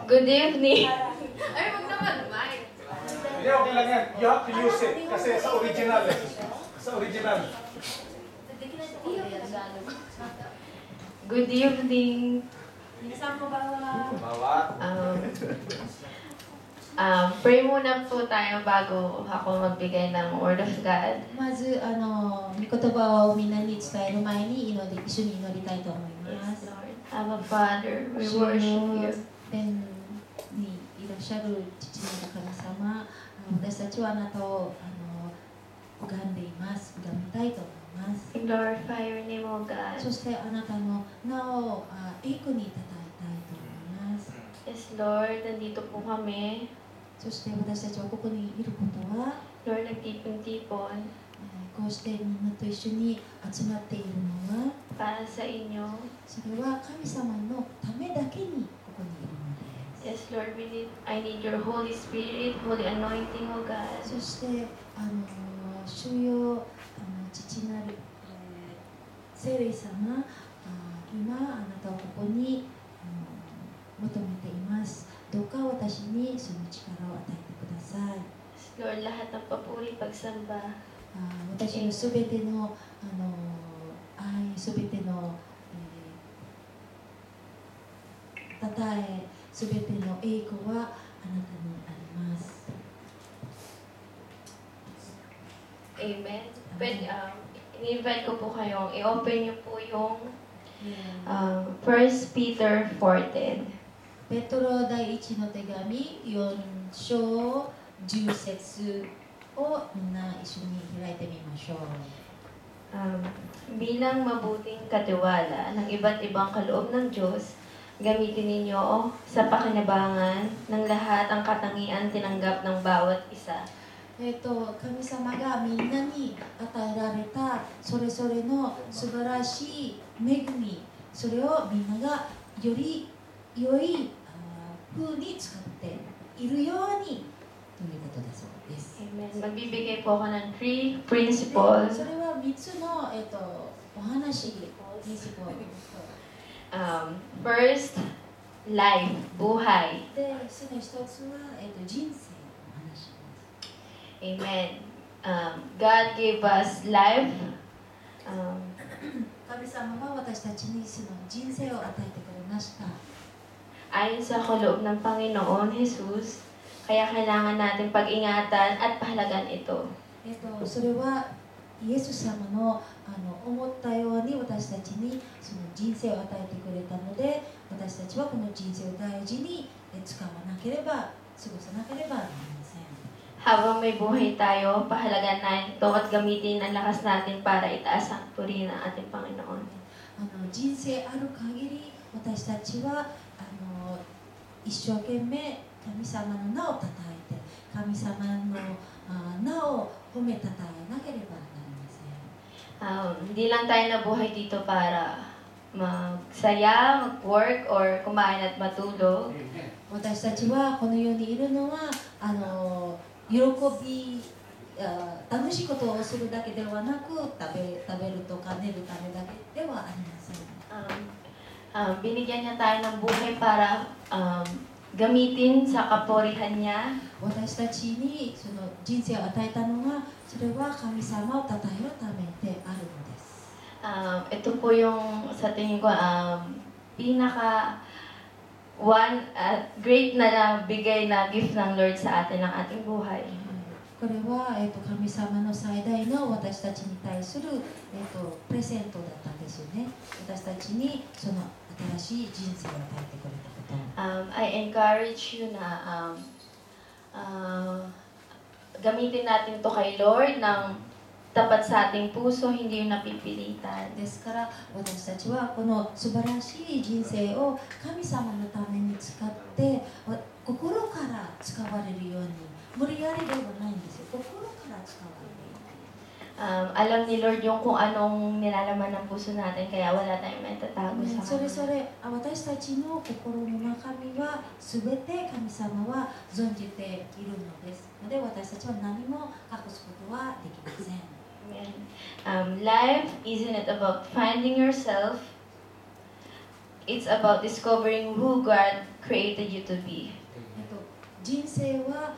Good evening. Ay, wag naman, Mike. Hindi, okay lang yan. You have to use it. Kasi sa original. Sa original. Good evening. Bawa. Pray muna po tayo bago ako magbigay ng Word of God. まず、御言葉をみんなに伝える前に一緒に祈りたいと思います。 Lord, Abba Father, we 主よ worship you. 天にいらっしゃる父なる神様、私たちはあなたを拝んでいます。拝みたいと思います。 We glorify your name, O God. そしてあなたの名を栄光に称えたいと思います。 Yes, Lord, nandito po kami. そして私たちはここにいることは、 Lord, nagtipon-tipon こうしてみんなと一緒に集まっているのは、 para sa inyo. それは神様のためだけにここにいるのです。 Yes, Lord, I need your Holy Spirit, Holy anointing, O God. そして主よ父なる、聖霊様、今あなたをここに求めています。どうか私にその力を与えてください。 Yes, Lord, lahat ng papuri, pagsamba. 私のすべての愛、すべてのたたえ、すべての栄光はあなたにあります。 Amen. Pwede, in-invite ko po kayong i-open niyo po yung 1 Peter 4:10. ペトロ第一の手紙4章10節をみんな一緒に開いてみましょう。 Bilang mabuting katiwala ng iba't ibang kaloob ng Diyos, gamitin ninyo sa pakinabangan ng lahat ang katangian tinanggap ng bawat isa. 神様がみんなに与えられたそれぞれの素晴らしい恵み、それをみんながより良い風に使っているようにということだそうです。 Amen. Magbibigay po ako ng 3 principles. それは3つの、お話、principle。 First, life, buhay. で、その一つは、人生の話です。 Amen. God gave us life. 神様は私たちにその人生を与えてくれました。 Ayon sa kaloob ng Panginoon Jesus, kaya kailangan natin pag-ingatan at pahalagan ito. それはイエス様の思ったように私たちにその人生を与えてくれたので、私たちはこの人生を大事に使わなければ、過ごさなければなりません。 Habang may buhay tayo, pahalagan natin ito at gamitin ang lakas natin para itaas ang puri ng ating Panginoon. 人生ある限り私たちは一生懸命神様の名をたたえて、神様の名を褒めたたえなければなりません。 Hindi lang tayo nabuhay dito para magsaya, mag-work, or kumain at matulog. 私たちはこの世にいるのは喜び、楽しいことをするだけではなく、食べるとか寝るためだけではありません。 Binigyan niya tayo ng buhay para gamitin sa kapurihan niya. 私たちにその人生を与えたのは、それは神様を称えるためであるのです。 Ito po yung sa tingin ko great na bigay na gift ng Lord sa atin ng ating buhay. これは、神様の最大の私たちに対する、プレゼントだったんですよね。私たちにその新しい人生を与えてくれたこと。 I encourage you na gamitin natin to kay Lord ng tapat sa ating puso, hindi yung napipilitan. ですから私たちはこの素晴らしい人生を神様のために使って心から使われるように、無理やりではないんですよ。心から使われる。 Alam ni Lord yung kung anong nilalaman ng puso natin, kaya wala tayong maitatago sa それ Kanya. ぞれ私たちの心の中身は全て神様は存じているのですので、私たちは何も隠すことはできません。 Life isn't it about finding yourself. it's about discovering who God created you to be. 人生は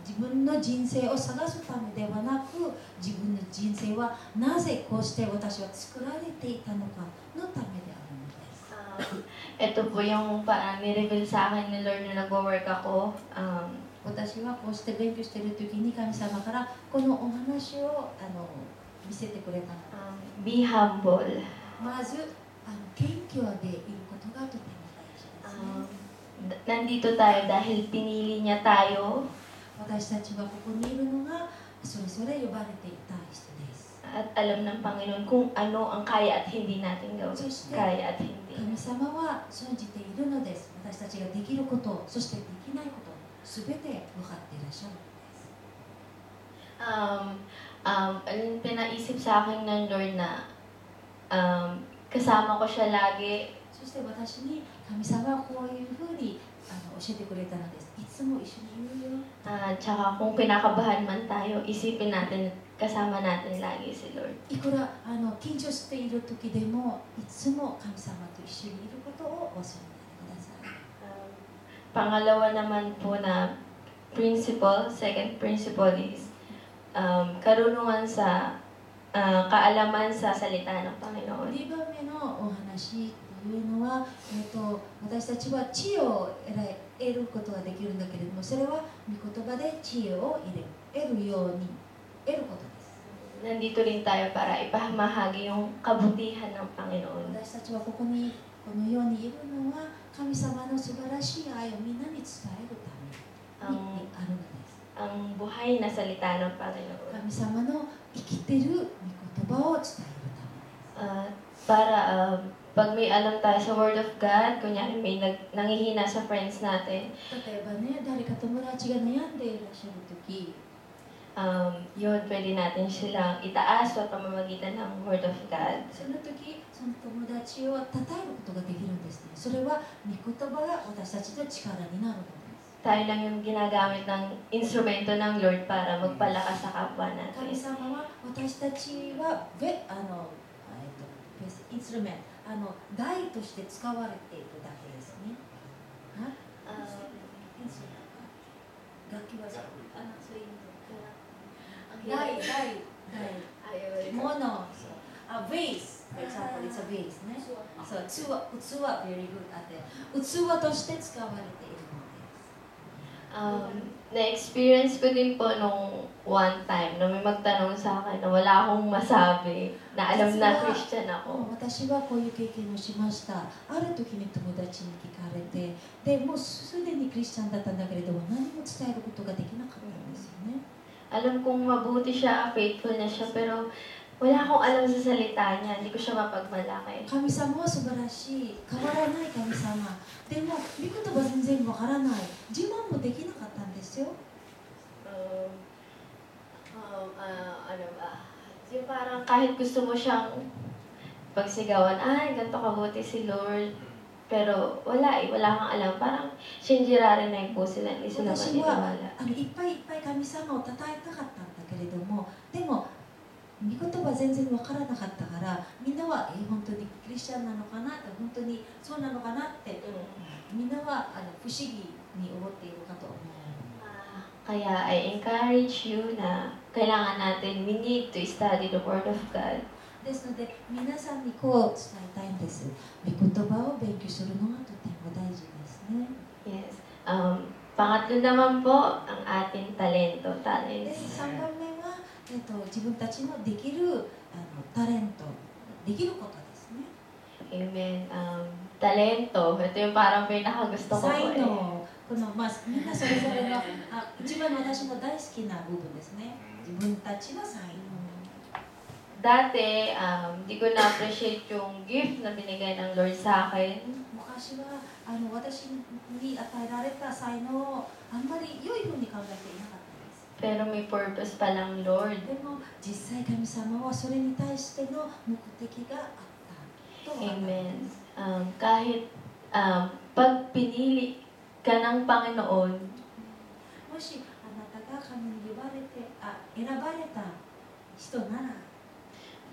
自分の人生を探すためではなく、自分の人生はなぜこうして私は作られていたのかのためであるのです。Ito po yung parang nireveal sa akin ni Lord na nag-work ako. 私はこうして勉強している時に神様からこのお話を見せてくれたの。Be humble. まず謙虚でいることがとても大事ですね。Nandito tayo dahil pinili niya tayo 私たちはここにいるのがそれぞれ呼ばれていた人です。 at alam ng Panginoon kung ano ang kaya at hindi natin gawin. そして Kaya at hindi. 神様は信じているのです。私たちができること、そしてできないこと、すべて分かっていらっしゃるのです。Pinaisip sa akin ng Lord na kasama ko siya lagi. そして私に神様はこういうふうに教えてくれたのです。いつも一緒にいるよ。 Tsaka kung kinakabahan man tayo, isipin natin, kasama natin lagi si Lord. いくら緊張している時でも、いつも神様と一緒にいることを忘れないでください。Pangalawa naman po na principle, second principle is karunungan sa kaalaman sa salita ng Panginoon. 2番目のお話というのは、私たちは知恵を得ることができるんだけれども、それは御言葉で知恵を得るように得ることです。 Nandito rin tayo para ipamahagi yung kabutihan ng Panginoon. 私たちはここにこのようにいるのは神様の素晴らしい愛をみんなに伝えるためにあるのです。 Ang buhay na salita ng Panginoon. 神様の生きてる御言葉を伝えるためです。 Para pag may alam tayo sa Word of God, kunyari may nangihina sa friends natin, 例えばね、誰か友達が悩んでいらっしゃる時、 yun, pwede natin silang itaas sa pamamagitan ng Word of God. その時その友達を称えることができるんですね。それは御言葉が私たちの力になるのです。 Tayo lang yung ginagamit ng instrumento ng Lord para magpalakas sa kapwa 神 natin. 様は私たちはインストゥルメント、台として使われているだけですね。インストゥルメント、楽器はそういう台、もの、ベース、for example, it's a vase ね。そう、器、very good あって、器として使われているのです。 Na-experience ko din po nung one time na may magtanong sa akin na wala akong masabi, na alam na Christian ako. 私はこういう経験をしました。ある時に友達に聞かれて、でもうすでにクリスチャンだったんだけれども、何も伝えることができなかったんですよね。 Alam kong mabuti siya, faithful na siya, pero wala akong alam sa salita niya, hindi ko siya mapagmalaki. 神様は素晴らしい、変わらない神様。でも、御言葉全然わからない。自慢もできなかったんですよ。Ano ba? Yung parang kahit gusto mo siyang pagsigawan, ay, ganito kabuti si Lord. Pero wala kang alam. Parang sinjirari na yung puso nila, hindi sila 私は maniniwala. いっぱいいっぱい神様を称えたかったんだけれども、でも、御言葉全然わからなかったから、みんなは、本当にクリスチャンなのかなって、本当にそうなのかなって、みんなは不思議に思っているかと思う。 Kaya I encourage you na kailangan natin, we need to study the Word of God. ですので、皆さんにこう伝えたいんです。御言葉を勉強するのがとても大事ですね。 Yes. Pangatlo naman po, ang ating talento, で、 talents. 3番目は、自分たちのできるタレント、できることですね。 Amen. Talento, ito yung parang pinakagusto ko po 才 eh. 能、みんなそれぞれの一番私の大好きな部分ですね。自分たちの才能。 Dati, di ko na-appreciate yung gift na binigay ng Lord sa akin. 昔は私に与えられた才能をあんまり良いふうに考えていなかったです。 Pero may purpose pa lang Lord. でも実際神様はそれに対しての目的があったと分かったんで Amen. す。 Kahit pag pinili ka ng Panginoon, もしあなたが神に選ばれた人なら、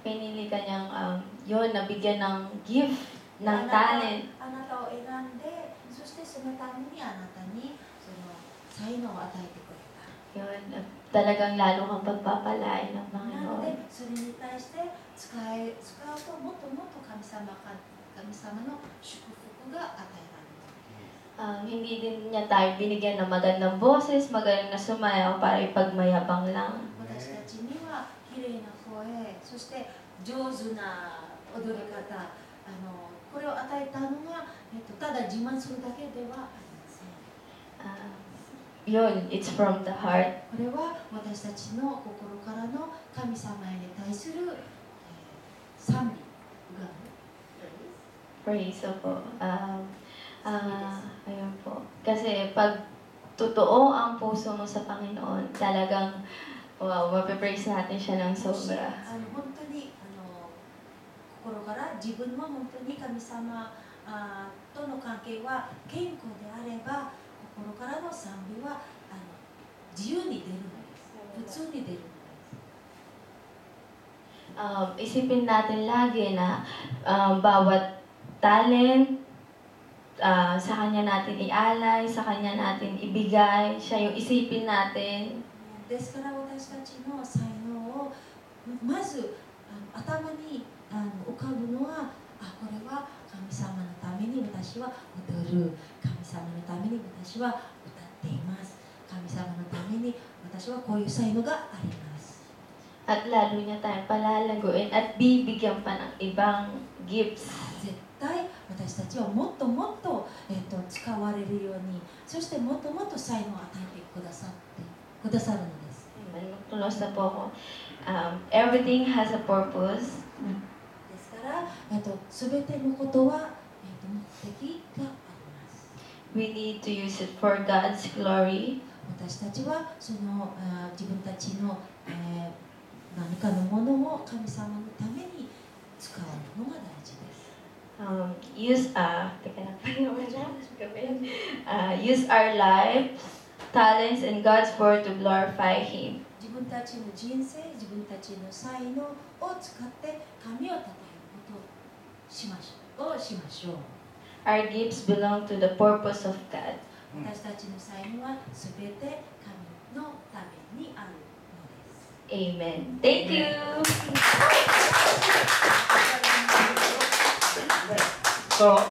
pinili ka niyang yun, nabigyan ng gift ng talent. あなたを選んで、そしてそのためにあなたにその才能を与えてくれた。 Yun, talagang lalo kang pagpapalain ng なの Panginoon. でそれに対して使うともっともっと神様の祝福が与えられる。 Hindi din niya tayo binigyan ng magandang boses, magaling na sumayaw para ipagmayabang lang. 私たちには綺麗な声、そして上手な踊り方、これを与えたのが、ただ自慢するだけではありません。 Yun, it's from the heart. これは私たちの心からの神様に対する、賛美が Praise po. Ayun po. Kasi pag totoo ang puso mo sa Panginoon, talagang, wow, mapipraise natin siya ng sobra. 本当に心から自分も本当に神様との関係は健康であれば、心からの賛美は自由に出るのです。普通に出るのです。 Isipin natin lagi na bawat talent, sa Kanya natin ialay, sa Kanya natin ibigay, siya yung isipin natin. ですから私たちの才能をまず頭に浮かぶのは、これは神様のために私は踊る、神様のために私は歌っています、神様のために私はこういう才能があります。 At lalo niya tayong palalaguin at bibigyan pa ng ibang gifts. 絶対私たちはもっともっと、使われるように、そしてもっともっと才能を与えてくださるのです。 Magtulos na po ako. Everything has a purpose. ですから、全てのことは、目的があります。 We need to use it for God's glory. 私たちはその自分たちの、何かのものを神様のために使うのが大事です。 Use our lives, talents, and God's word to glorify Him. 自分たちの人生、自分たちの才能を使って神を称えることをしましょう。 Our gifts belong to the purpose of God. 私たちの才能はすべて神のためにあるのです。 Amen. Thank you. So,